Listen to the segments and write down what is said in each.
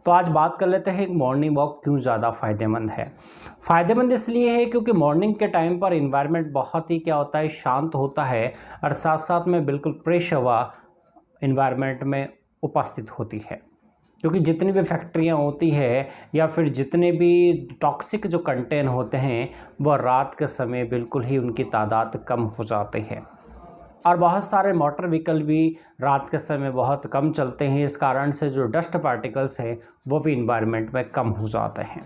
तो आज बात कर लेते हैं मॉर्निंग वॉक क्यों ज़्यादा फ़ायदेमंद है। फ़ायदेमंद इसलिए है क्योंकि मॉर्निंग के टाइम पर इन्वायरमेंट बहुत ही क्या होता है, शांत होता है और साथ साथ में बिल्कुल फ्रेश हवा इन्वायरमेंट में उपस्थित होती है। क्योंकि जितनी भी फैक्ट्रियाँ होती है या फिर जितने भी टॉक्सिक जो कंटेंट होते हैं वह रात के समय बिल्कुल ही उनकी तादाद कम हो जाते हैं। और बहुत सारे मोटर व्हीकल भी रात के समय बहुत कम चलते हैं, इस कारण से जो डस्ट पार्टिकल्स हैं वो भी इन्वायरमेंट में कम हो जाते हैं।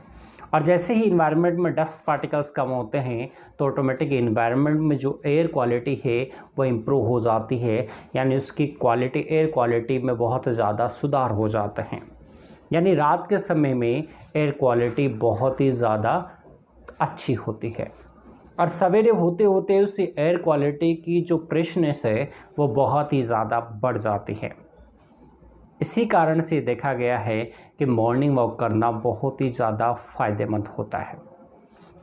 और जैसे ही इन्वायरमेंट में डस्ट पार्टिकल्स कम होते हैं तो ऑटोमेटिक इन्वायरमेंट में जो एयर क्वालिटी है वो इम्प्रूव हो जाती है, यानी उसकी क्वालिटी, एयर क्वालिटी में बहुत ज़्यादा सुधार हो जाते हैं। यानी रात के समय में एयर क्वालिटी बहुत ही ज़्यादा अच्छी होती है और सवेरे होते होते उस एयर क्वालिटी की जो फ्रेशनेस है वो बहुत ही ज़्यादा बढ़ जाती है। इसी कारण से देखा गया है कि मॉर्निंग वॉक करना बहुत ही ज़्यादा फ़ायदेमंद होता है,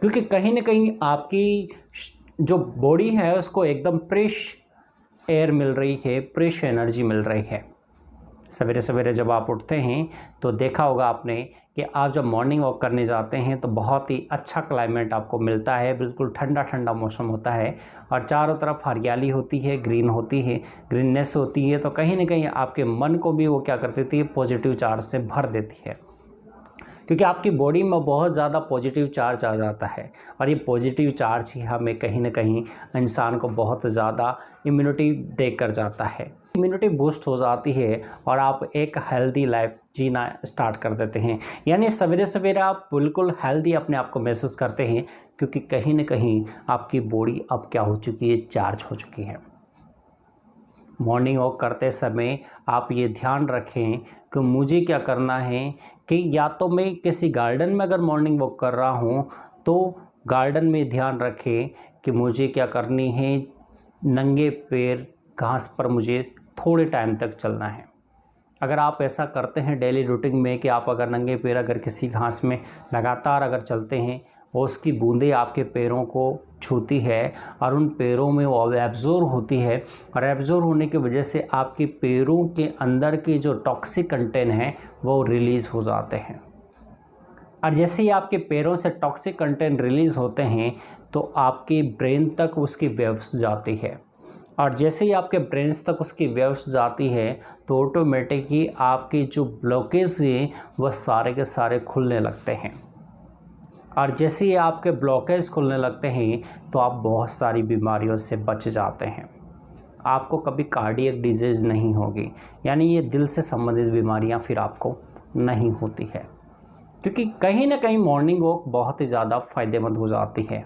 क्योंकि कहीं ना कहीं आपकी जो बॉडी है उसको एकदम फ्रेश एयर मिल रही है, फ्रेश एनर्जी मिल रही है। सवेरे सवेरे जब आप उठते हैं तो देखा होगा आपने कि आप जब मॉर्निंग वॉक करने जाते हैं तो बहुत ही अच्छा क्लाइमेट आपको मिलता है, बिल्कुल ठंडा ठंडा मौसम होता है और चारों तरफ हरियाली होती है, ग्रीन होती है, ग्रीननेस होती है, तो कहीं ना कहीं आपके मन को भी वो क्या कर देती है, पॉजिटिव चार्ज से भर देती है। क्योंकि आपकी बॉडी में बहुत ज़्यादा पॉजिटिव चार्ज आ जाता है और ये पॉजिटिव चार्ज ही हमें कहीं ना कहीं इंसान को बहुत ज़्यादा इम्यूनिटी देकर जाता है। इम्यूनिटी बूस्ट हो जाती है और आप एक हेल्दी लाइफ जीना स्टार्ट कर देते हैं। यानी सवेरे सवेरे आप बिल्कुल हेल्दी अपने आप को महसूस करते हैं, क्योंकि कहीं ना कहीं आपकी बॉडी अब क्या हो चुकी है, चार्ज हो चुकी है। मॉर्निंग वॉक करते समय आप ये ध्यान रखें कि मुझे क्या करना है कि या तो मैं किसी गार्डन में अगर मॉर्निंग वॉक कर रहा हूँ तो गार्डन में ध्यान रखें कि मुझे क्या करनी है, नंगे पैर घास पर मुझे थोड़े टाइम तक चलना है। अगर आप ऐसा करते हैं डेली रूटीन में कि आप अगर नंगे पैर अगर किसी घास में लगातार अगर चलते हैं और उसकी बूंदें आपके पैरों को छूती है और उन पैरों में वो एब्जॉर्ब होती है और एब्जॉर्ब होने की वजह से आपके पैरों के अंदर के जो टॉक्सिक कंटेंट हैं वो रिलीज़ हो जाते हैं। और जैसे ही आपके पैरों से टॉक्सिक कंटेंट रिलीज़ होते हैं तो आपके ब्रेन तक उसकी वेव्स जाती है और जैसे ही आपके ब्रेन्स तक उसकी वेव्स जाती है तो ऑटोमेटिक ही आपके जो ब्लॉकेज हैं वह सारे के सारे खुलने लगते हैं। और जैसे ही आपके ब्लॉकेज खुलने लगते हैं तो आप बहुत सारी बीमारियों से बच जाते हैं। आपको कभी कार्डियक डिजीज़ नहीं होगी, यानी ये दिल से संबंधित बीमारियां फिर आपको नहीं होती है, क्योंकि कहीं ना कहीं मॉर्निंग वॉक बहुत ही ज़्यादा फ़ायदेमंद हो जाती है।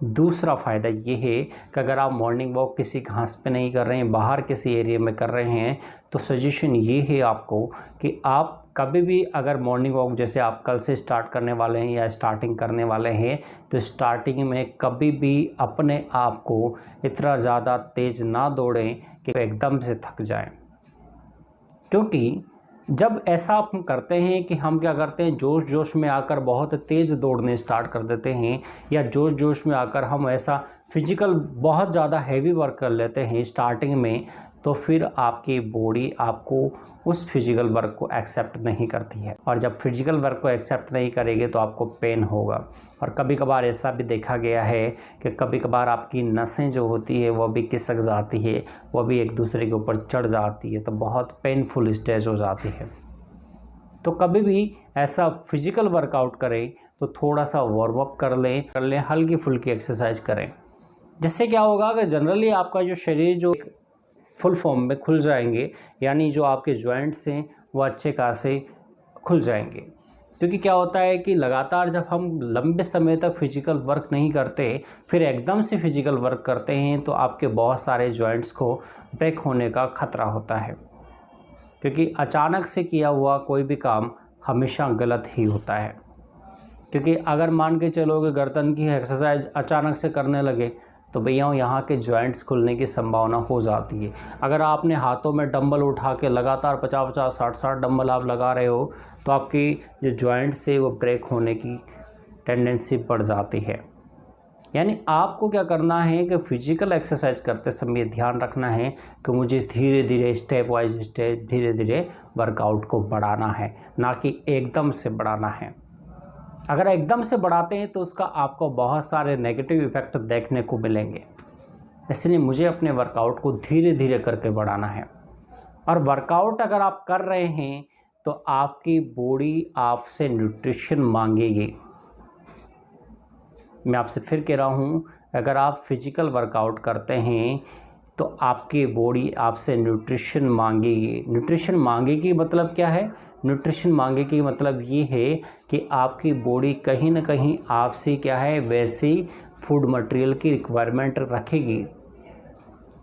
दूसरा फ़ायदा ये है कि अगर आप मॉर्निंग वॉक किसी घास पे नहीं कर रहे हैं, बाहर किसी एरिया में कर रहे हैं, तो सजेशन ये है आपको कि आप कभी भी अगर मॉर्निंग वॉक जैसे आप कल से स्टार्ट करने वाले हैं या स्टार्टिंग करने वाले हैं तो स्टार्टिंग में कभी भी अपने आप को इतना ज़्यादा तेज़ ना दौड़ें कि एकदम से थक जाएं। क्योंकि जब ऐसा हम करते हैं कि हम क्या करते हैं, जोश जोश में आकर बहुत तेज़ दौड़ने स्टार्ट कर देते हैं या जोश जोश में आकर हम ऐसा फिजिकल बहुत ज़्यादा हैवी वर्क कर लेते हैं स्टार्टिंग में, तो फिर आपकी बॉडी आपको उस फिजिकल वर्क को एक्सेप्ट नहीं करती है और जब फिजिकल वर्क को एक्सेप्ट नहीं करेगी तो आपको पेन होगा। और कभी कभार ऐसा भी देखा गया है कि कभी कभार आपकी नसें जो होती है वो भी खिसक जाती है, वो भी एक दूसरे के ऊपर चढ़ जाती है, तो बहुत पेनफुल स्टेज हो जाती है। तो कभी भी ऐसा फिजिकल वर्कआउट करें तो थोड़ा सा वार्म अप कर लें, हल्की फुल्की एक्सरसाइज करें, जिससे क्या होगा कि जनरली आपका जो शरीर जो फुल फॉर्म में खुल जाएंगे, यानी जो आपके जॉइंट्स हैं वो अच्छे खासे खुल जाएंगे। क्योंकि क्या होता है कि लगातार जब हम लंबे समय तक फिजिकल वर्क नहीं करते फिर एकदम से फिजिकल वर्क करते हैं तो आपके बहुत सारे जॉइंट्स को ब्रेक होने का खतरा होता है, क्योंकि अचानक से किया हुआ कोई भी काम हमेशा गलत ही होता है। क्योंकि अगर मान के चलोगे गर्दन की एक्सरसाइज अचानक से करने लगे तो भैया यहाँ के जॉइंट्स खुलने की संभावना हो जाती है। अगर आपने हाथों में डंबल उठा के लगातार 50-50 60-60 डंबल आप लगा रहे हो तो आपकी जो जॉइंट्स है वो ब्रेक होने की टेंडेंसी बढ़ जाती है। यानी आपको क्या करना है कि फिजिकल एक्सरसाइज करते समय ध्यान रखना है कि मुझे धीरे धीरे स्टेप वाइज स्टेप धीरे धीरे वर्कआउट को बढ़ाना है, ना कि एकदम से बढ़ाना है। अगर एकदम से बढ़ाते हैं तो उसका आपको बहुत सारे नेगेटिव इफ़ेक्ट देखने को मिलेंगे। इसलिए मुझे अपने वर्कआउट को धीरे धीरे करके बढ़ाना है। और वर्कआउट अगर आप कर रहे हैं तो आपकी बॉडी आपसे न्यूट्रिशन मांगेगी। मैं आपसे फिर कह रहा हूँ, अगर आप फिजिकल वर्कआउट करते हैं तो आपकी बॉडी आपसे न्यूट्रिशन मांगेगी। न्यूट्रिशन मांगेगी मतलब क्या है? न्यूट्रिशन मांगेगी मतलब ये है कि आपकी बॉडी कहीं ना कहीं आपसे क्या है, वैसी फूड मटेरियल की रिक्वायरमेंट रखेगी।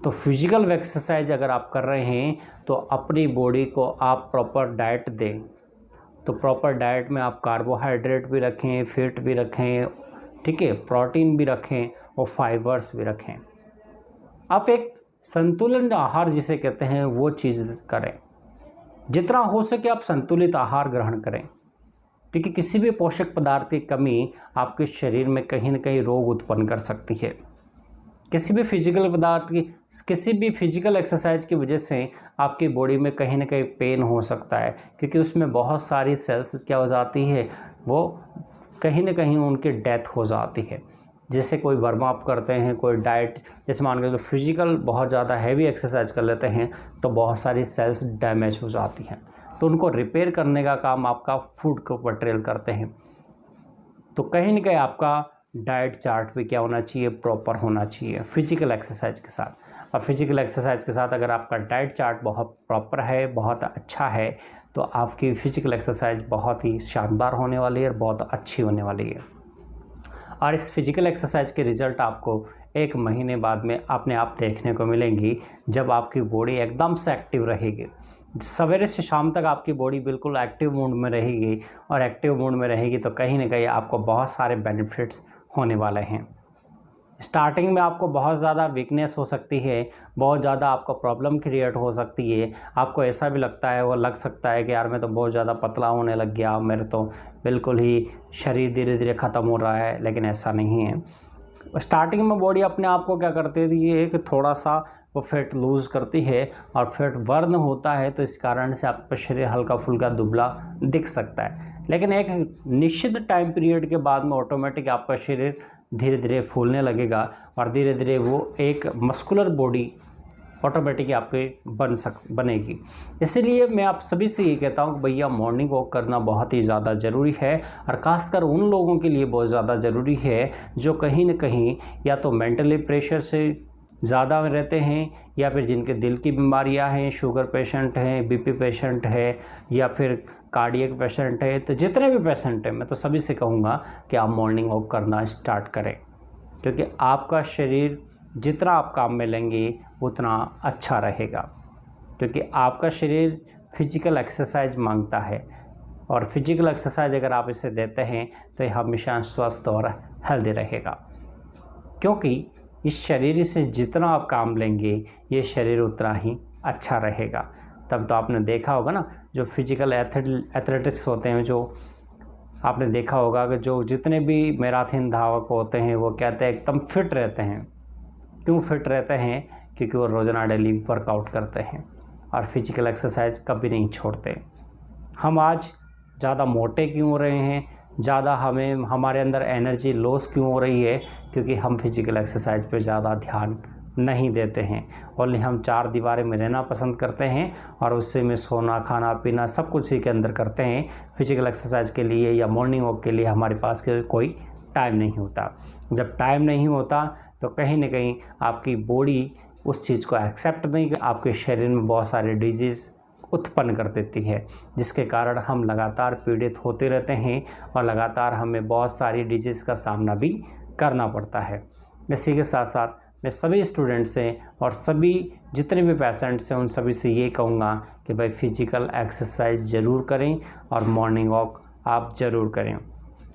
तो फिजिकल एक्सरसाइज अगर आप कर रहे हैं तो अपनी बॉडी को आप प्रॉपर डाइट दें। तो प्रॉपर डाइट में आप कार्बोहाइड्रेट भी रखें, फैट भी रखें, ठीक है, प्रोटीन भी रखें और फाइबर्स भी रखें। आप एक संतुलित आहार जिसे कहते हैं वो चीज़ करें। जितना हो सके आप संतुलित आहार ग्रहण करें, क्योंकि किसी भी पोषक पदार्थ की कमी आपके शरीर में कहीं ना कहीं रोग उत्पन्न कर सकती है। किसी भी फिजिकल एक्सरसाइज की वजह से आपकी बॉडी में कहीं ना कहीं पेन हो सकता है, क्योंकि उसमें बहुत सारी सेल्स क्या हो जाती है, वो कहीं ना कहीं उनकी डेथ हो जाती है। जैसे कोई वार्म अप करते हैं, कोई डाइट, जैसे मान के तो फिजिकल बहुत ज़्यादा हैवी एक्सरसाइज कर लेते हैं तो बहुत सारी सेल्स डैमेज हो जाती हैं, तो उनको रिपेयर करने का काम आपका फूड को मटेरियल करते हैं। तो कहीं ना कहीं आपका डाइट चार्ट भी क्या होना चाहिए, प्रॉपर होना चाहिए फिजिकल एक्सरसाइज के साथ। और फिजिकल एक्सरसाइज के साथ अगर आपका डाइट चार्ट बहुत प्रॉपर है, बहुत अच्छा है, तो आपकी फिजिकल एक्सरसाइज बहुत ही शानदार होने वाली है और बहुत अच्छी होने वाली है। और इस फिजिकल एक्सरसाइज के रिज़ल्ट आपको 1 महीने बाद में अपने आप देखने को मिलेंगी, जब आपकी बॉडी एकदम से एक्टिव रहेगी। सवेरे से शाम तक आपकी बॉडी बिल्कुल एक्टिव मोड में रहेगी, और एक्टिव मोड में रहेगी तो कहीं ना कहीं आपको बहुत सारे बेनिफिट्स होने वाले हैं। स्टार्टिंग में आपको बहुत ज़्यादा वीकनेस हो सकती है, बहुत ज़्यादा आपको प्रॉब्लम क्रिएट हो सकती है। आपको ऐसा भी लगता है, वो लग सकता है कि यार मैं तो बहुत ज़्यादा पतला होने लग गया, मेरे तो बिल्कुल ही शरीर धीरे धीरे ख़त्म हो रहा है, लेकिन ऐसा नहीं है। स्टार्टिंग में बॉडी अपने आप को क्या करती है कि थोड़ा सा वो फैट लूज़ करती है और फैट बर्न होता है, तो इस कारण से आपका शरीर हल्का फुल्का दुबला दिख सकता है। लेकिन एक निश्चित टाइम पीरियड के बाद में ऑटोमेटिक आपका शरीर धीरे धीरे फूलने लगेगा और धीरे धीरे वो एक मस्कुलर बॉडी ऑटोमेटिक आपके बनेगी। इसीलिए मैं आप सभी से ये कहता हूँ कि भैया मॉर्निंग वॉक करना बहुत ही ज़्यादा ज़रूरी है, और ख़ासकर उन लोगों के लिए बहुत ज़्यादा ज़रूरी है जो कहीं न कहीं या तो मेंटली प्रेशर से ज़्यादा रहते हैं, या फिर जिनके दिल की बीमारियां हैं, शुगर पेशेंट हैं, बीपी पेशेंट है, या फिर कार्डियक पेशेंट है। तो जितने भी पेशेंट हैं मैं तो सभी से कहूँगा कि आप मॉर्निंग वॉक करना स्टार्ट करें, क्योंकि आपका शरीर जितना आप काम में लेंगे उतना अच्छा रहेगा, क्योंकि आपका शरीर फिजिकल एक्सरसाइज मांगता है, और फिजिकल एक्सरसाइज अगर आप इसे देते हैं तो ये हमेशा स्वस्थ और हेल्दी रहेगा। क्योंकि इस शरीर से जितना आप काम लेंगे ये शरीर उतना ही अच्छा रहेगा। तब तो आपने देखा होगा ना, जो फिजिकल एथलेटिक्स होते हैं, जो आपने देखा होगा कि जो जितने भी मैराथन धावक होते हैं वो कहते हैं एकदम फिट रहते हैं। क्यों फिट रहते हैं? क्योंकि वो रोज़ाना डेली वर्कआउट करते हैं और फिजिकल एक्सरसाइज कभी नहीं छोड़ते। हम आज ज़्यादा मोटे क्यों हो रहे हैं, ज़्यादा हमारे अंदर एनर्जी लॉस क्यों हो रही है? क्योंकि हम फिजिकल एक्सरसाइज पे ज़्यादा ध्यान नहीं देते हैं, ओनली हम 4 दीवारें में रहना पसंद करते हैं और उससे में सोना, खाना, पीना सब कुछ इसी के अंदर करते हैं। फिजिकल एक्सरसाइज के लिए या मॉर्निंग वॉक के लिए हमारे पास कोई टाइम नहीं होता। जब टाइम नहीं होता तो कहीं ना कहीं आपकी बॉडी उस चीज़ को एक्सेप्ट नहीं कर, आपके शरीर में बहुत सारे डिजीज़ उत्पन्न कर देती है, जिसके कारण हम लगातार पीड़ित होते रहते हैं और लगातार हमें बहुत सारी डिजीज़ का सामना भी करना पड़ता है। इसी के साथ साथ मैं सभी स्टूडेंट से और सभी जितने भी पेशेंट्स हैं उन सभी से ये कहूँगा कि भाई फिजिकल एक्सरसाइज ज़रूर करें और मॉर्निंग वॉक आप ज़रूर करें।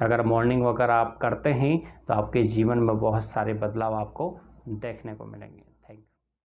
अगर मॉर्निंग वॉक आप करते हैं तो आपके जीवन में बहुत सारे बदलाव आपको देखने को मिलेंगे।